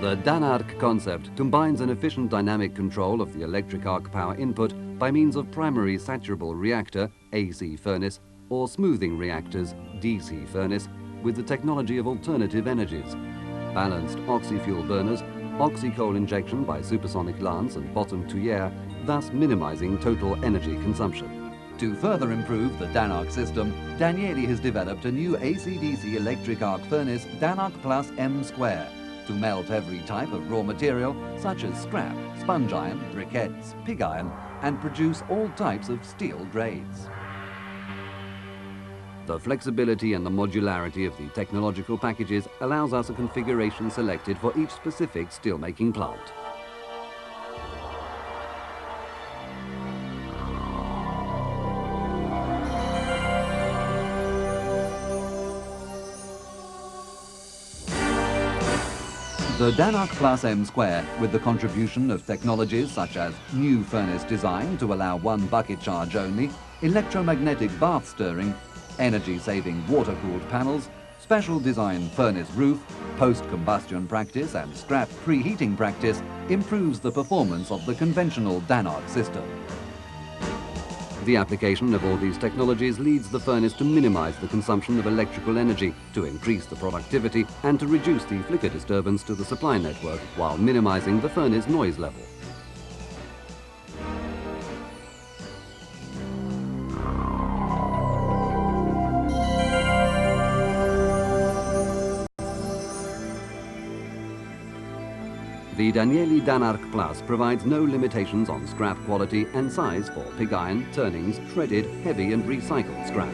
The Danarc concept combines an efficient dynamic control of the electric arc power input by means of primary saturable reactor, AC furnace, or smoothing reactors, DC furnace, with the technology of alternative energies, balanced oxy-fuel burners, oxy-coal injection by supersonic lance and bottom tuyere, thus minimizing total energy consumption. To further improve the Danarc system, Danieli has developed a new AC-DC electric arc furnace, Danarc Plus M Square, to melt every type of raw material such as scrap, sponge iron, briquettes, pig iron, and produce all types of steel grades. The flexibility and the modularity of the technological packages allows us a configuration selected for each specific steelmaking plant. The Danarc Plus M Square, with the contribution of technologies such as new furnace design to allow one bucket charge only, electromagnetic bath stirring, energy-saving water-cooled panels, special design furnace roof, post-combustion practice and scrap preheating practice, improves the performance of the conventional Danarc system. The application of all these technologies leads the furnace to minimize the consumption of electrical energy, to increase the productivity, and to reduce the flicker disturbance to the supply network while minimizing the furnace noise level. The Danieli Danarc Plus provides no limitations on scrap quality and size for pig iron, turnings, shredded, heavy and recycled scrap.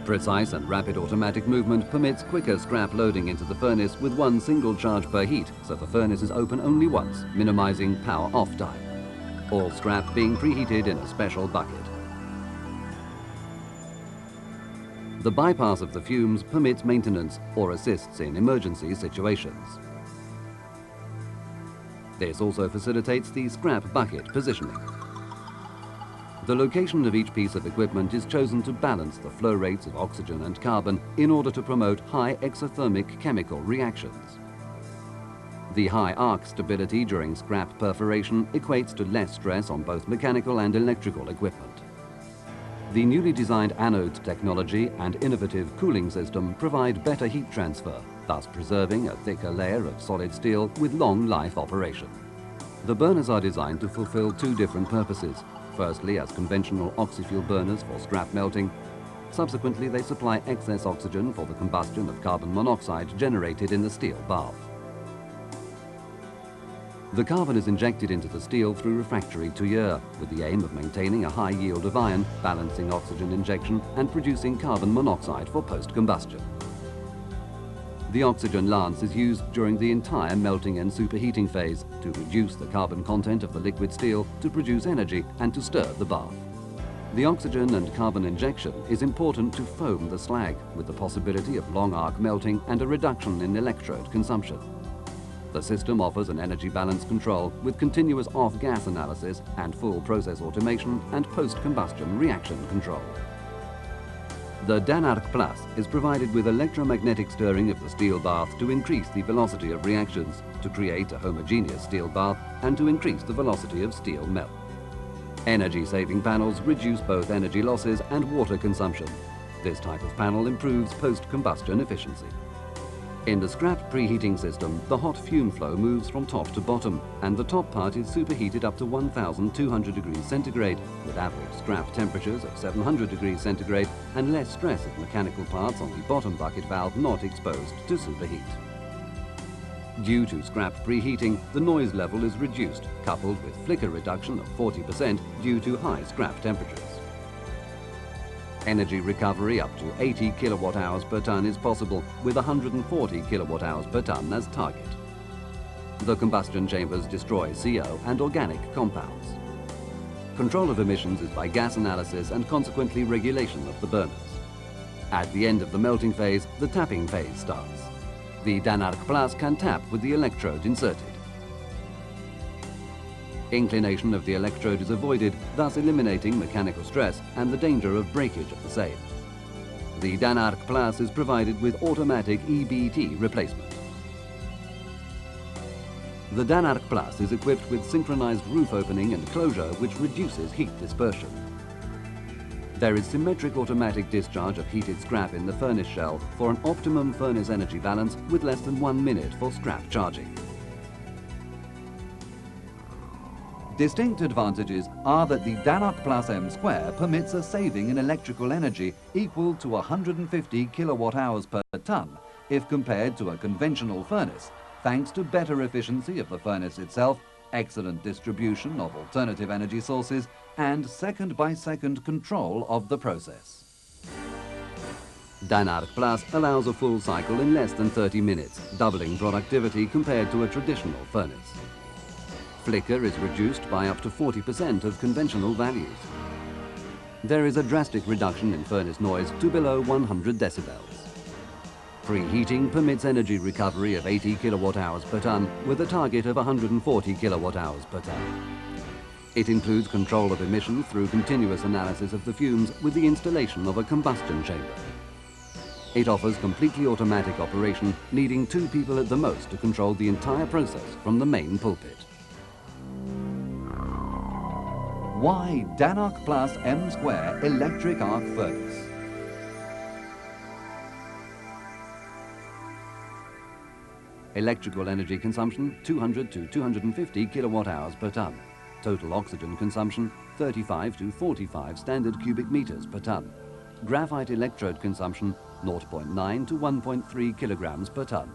Precise and rapid automatic movement permits quicker scrap loading into the furnace with one single charge per heat, so the furnace is open only once, minimizing power off time. All scrap being preheated in a special bucket. The bypass of the fumes permits maintenance or assists in emergency situations. This also facilitates the scrap bucket positioning. The location of each piece of equipment is chosen to balance the flow rates of oxygen and carbon in order to promote high exothermic chemical reactions. The high arc stability during scrap perforation equates to less stress on both mechanical and electrical equipment. The newly designed anode technology and innovative cooling system provide better heat transfer, thus preserving a thicker layer of solid steel with long life operation. The burners are designed to fulfill two different purposes. Firstly, as conventional oxy-fuel burners for scrap melting. Subsequently, they supply excess oxygen for the combustion of carbon monoxide generated in the steel bath. The carbon is injected into the steel through refractory tuyere, with the aim of maintaining a high yield of iron, balancing oxygen injection, and producing carbon monoxide for post-combustion. The oxygen lance is used during the entire melting and superheating phase to reduce the carbon content of the liquid steel, to produce energy, and to stir the bath. The oxygen and carbon injection is important to foam the slag, with the possibility of long arc melting and a reduction in electrode consumption. The system offers an energy balance control with continuous off-gas analysis and full process automation and post-combustion reaction control. The Danarc Plus is provided with electromagnetic stirring of the steel bath to increase the velocity of reactions, to create a homogeneous steel bath, and to increase the velocity of steel melt. Energy-saving panels reduce both energy losses and water consumption. This type of panel improves post-combustion efficiency. In the scrap preheating system, the hot fume flow moves from top to bottom, and the top part is superheated up to 1,200 degrees centigrade, with average scrap temperatures of 700 degrees centigrade and less stress of mechanical parts on the bottom bucket valve not exposed to superheat. Due to scrap preheating, the noise level is reduced, coupled with flicker reduction of 40% due to high scrap temperatures. Energy recovery up to 80 kilowatt-hours per ton is possible, with 140 kilowatt-hours per ton as target. The combustion chambers destroy CO and organic compounds. Control of emissions is by gas analysis and consequently regulation of the burners. At the end of the melting phase, the tapping phase starts. The Danarc Plus can tap with the electrode inserted. Inclination of the electrode is avoided, thus eliminating mechanical stress and the danger of breakage of the same. The Danarc Plus is provided with automatic EBT replacement. The Danarc Plus is equipped with synchronized roof opening and closure, which reduces heat dispersion. There is symmetric automatic discharge of heated scrap in the furnace shell for an optimum furnace energy balance with less than 1 minute for scrap charging. Distinct advantages are that the Danarc Plus M Square permits a saving in electrical energy equal to 150 kilowatt-hours per ton if compared to a conventional furnace, thanks to better efficiency of the furnace itself, excellent distribution of alternative energy sources, and second-by-second control of the process. Danarc Plus allows a full cycle in less than 30 minutes, doubling productivity compared to a traditional furnace. Flicker is reduced by up to 40% of conventional values. There is a drastic reduction in furnace noise to below 100 decibels. Preheating permits energy recovery of 80 kilowatt-hours per ton with a target of 140 kilowatt-hours per ton. It includes control of emissions through continuous analysis of the fumes with the installation of a combustion chamber. It offers completely automatic operation, needing 2 people at the most to control the entire process from the main pulpit. Why Danarc Plus M Square Electric Arc Furnace? Electrical energy consumption 200 to 250 kilowatt-hours per ton. Total oxygen consumption 35 to 45 standard cubic meters per ton. Graphite electrode consumption 0.9 to 1.3 kilograms per ton.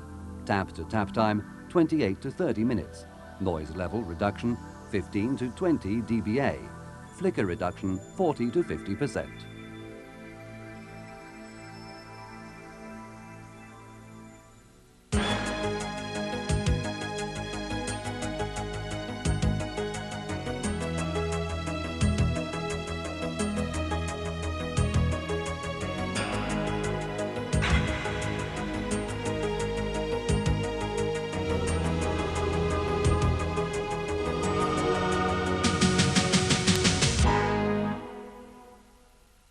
Tap to tap time 28 to 30 minutes. Noise level reduction 15 to 20 dBA. Flicker reduction 40 to 50%.